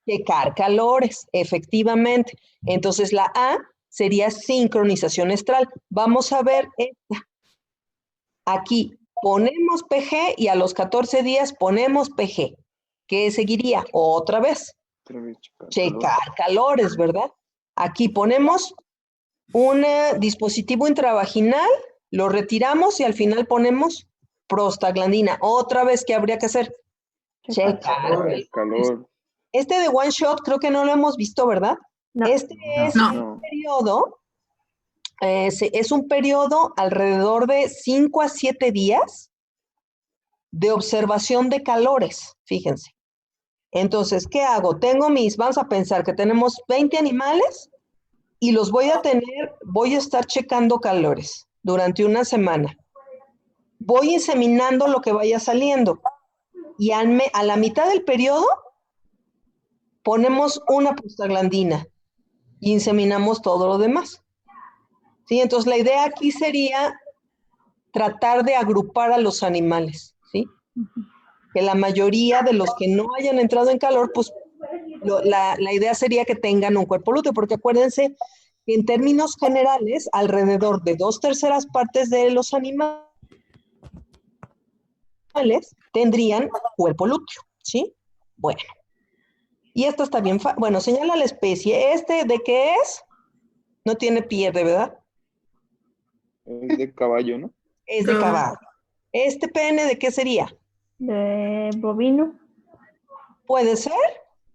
checar calores, efectivamente. Entonces la A sería sincronización estral. Vamos a ver esta. Aquí ponemos PG y a los 14 días ponemos PG. ¿Qué seguiría? Otra vez. Checar calores, ¿verdad? Aquí ponemos un dispositivo intravaginal, lo retiramos y al final ponemos prostaglandina. Otra vez, ¿qué habría que hacer? Checar calor. Este de One Shot creo que no lo hemos visto, ¿verdad? No. Este es un periodo, es un periodo alrededor de 5 a 7 días de observación de calores, fíjense. Entonces, ¿qué hago? Vamos a pensar que tenemos 20 animales y los voy a estar checando calores durante una semana. Voy inseminando lo que vaya saliendo y a la mitad del periodo ponemos una prostaglandina y inseminamos todo lo demás. ¿Sí? Entonces, la idea aquí sería tratar de agrupar a los animales, ¿sí? Que la mayoría de los que no hayan entrado en calor, pues la idea sería que tengan un cuerpo lúteo, porque acuérdense que en términos generales, alrededor de 2/3 partes de los animales tendrían cuerpo lúteo, ¿sí? Bueno. Y esto está bien, bueno, señala la especie. ¿De qué es? No tiene pierde, ¿verdad? Es de caballo, ¿no? Es de caballo. ¿Este pene de qué sería? De bovino. ¿Puede ser?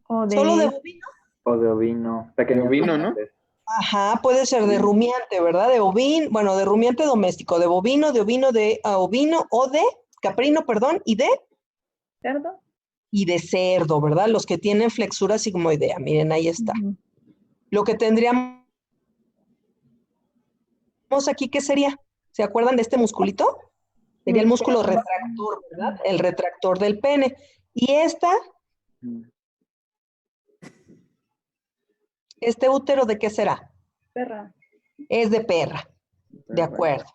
O de... ¿Solo de bovino? O de ovino. Pequeños ovino, ¿no? rumiantes. Ajá, puede ser de rumiante, ¿verdad? De ovino, bueno, de rumiante doméstico, de bovino, de ovino, de ovino o de caprino, perdón, y de... ¿Cerdo? Y de cerdo, ¿verdad? Los que tienen flexura sigmoidea. Miren, ahí está. Lo que tendríamos aquí, ¿qué sería? ¿Se acuerdan de este musculito? Sería el músculo retractor, ¿verdad? El retractor del pene. Y este útero, ¿de qué será? Perra. Es de perra. De acuerdo.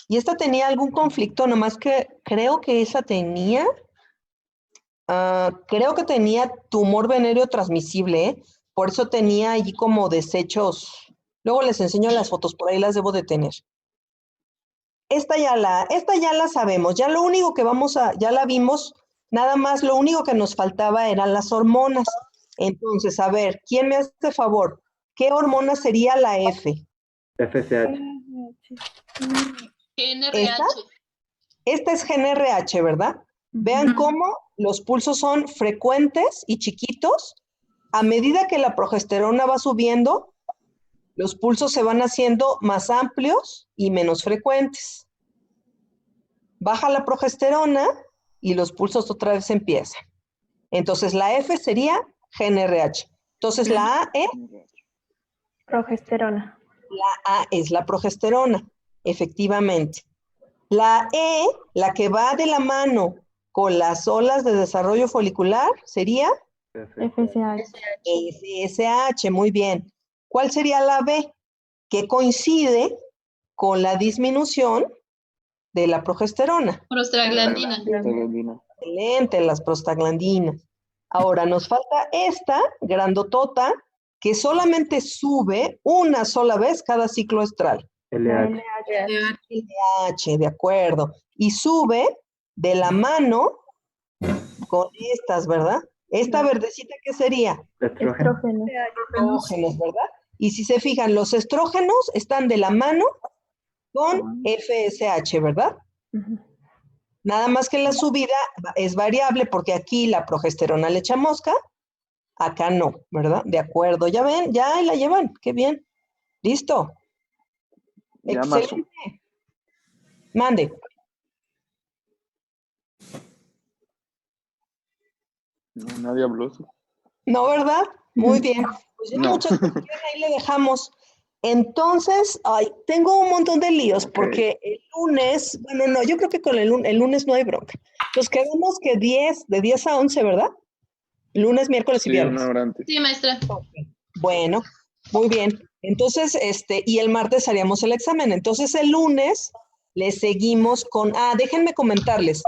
¿Y esta tenía algún conflicto? Nomás que creo que esa tenía... creo que tenía tumor venéreo transmisible, ¿eh? Por eso tenía allí como desechos. Luego les enseño las fotos, por ahí las debo de tener. Esta ya la sabemos, ya lo único que ya la vimos, nada más lo único que nos faltaba eran las hormonas. Entonces, a ver, ¿quién me hace favor? ¿Qué hormona sería la F? FSH. GNRH. Esta es GNRH, ¿verdad? Vean cómo los pulsos son frecuentes y chiquitos. A medida que la progesterona va subiendo, los pulsos se van haciendo más amplios y menos frecuentes. Baja la progesterona y los pulsos otra vez empiezan. Entonces la F sería GNRH. Entonces la A es... Progesterona. La A es la progesterona, efectivamente. La E, la que va de la mano con las olas de desarrollo folicular, sería... FSH. FSH, muy bien. ¿Cuál sería la B? Que coincide con la disminución de la progesterona. Prostaglandina. Excelente, las prostaglandinas. Ahora nos falta esta grandotota que solamente sube una sola vez cada ciclo estral. LH. LH, de acuerdo. Y sube de la mano con estas, ¿verdad? Esta verdecita, ¿qué sería? Estrógenos. Estrógenos, ¿verdad? Y si se fijan, los estrógenos están de la mano con FSH, ¿verdad? Nada más que la subida es variable porque aquí la progesterona le echa mosca, acá no, ¿verdad? De acuerdo, ya ven, ya la llevan, qué bien. Listo. Ya, Excelente. Mande. No, nadie habló eso. No, ¿verdad? Muy bien. Pues ya No. muchas gracias, ahí le dejamos. Entonces, tengo un montón de líos porque el lunes, bueno, no, yo creo que con el lunes no hay bronca. Nos quedamos que de 10 a 11, ¿verdad? Lunes, miércoles y viernes. Una hora antes. Sí, maestra. Bueno, muy bien. Entonces, y el martes haríamos el examen. Entonces, el lunes le seguimos con... déjenme comentarles.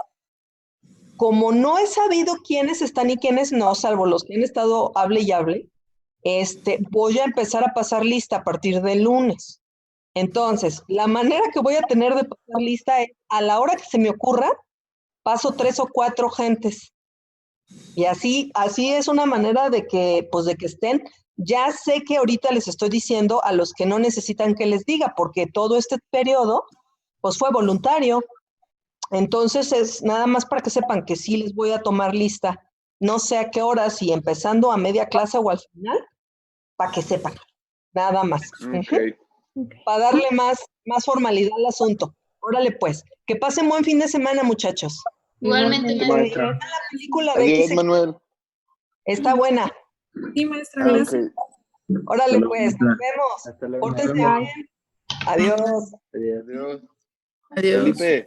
Como no he sabido quiénes están y quiénes no, salvo los que han estado hable y hable, voy a empezar a pasar lista a partir del lunes. Entonces, la manera que voy a tener de pasar lista es, a la hora que se me ocurra, paso 3 o 4 gentes. Y así es una manera de que estén. Ya sé que ahorita les estoy diciendo a los que no necesitan que les diga, porque todo este periodo, pues fue voluntario. Entonces es nada más para que sepan que sí les voy a tomar lista. No sé a qué hora, si empezando a media clase o al final, para que sepan. Nada más. Okay. Para darle más formalidad al asunto. Órale, pues. Que pasen buen fin de semana, muchachos. Igualmente, Igualmente, maestra. maestra. La película Betty Adiós, se... Manuel. está buena. Sí, maestra, Ah, gracias. ok. Órale, Hasta luego, pues. maestra. Nos vemos. Hasta luego. Pórtense maestra. bien. Adiós. Adiós. Adiós. Adiós. Felipe.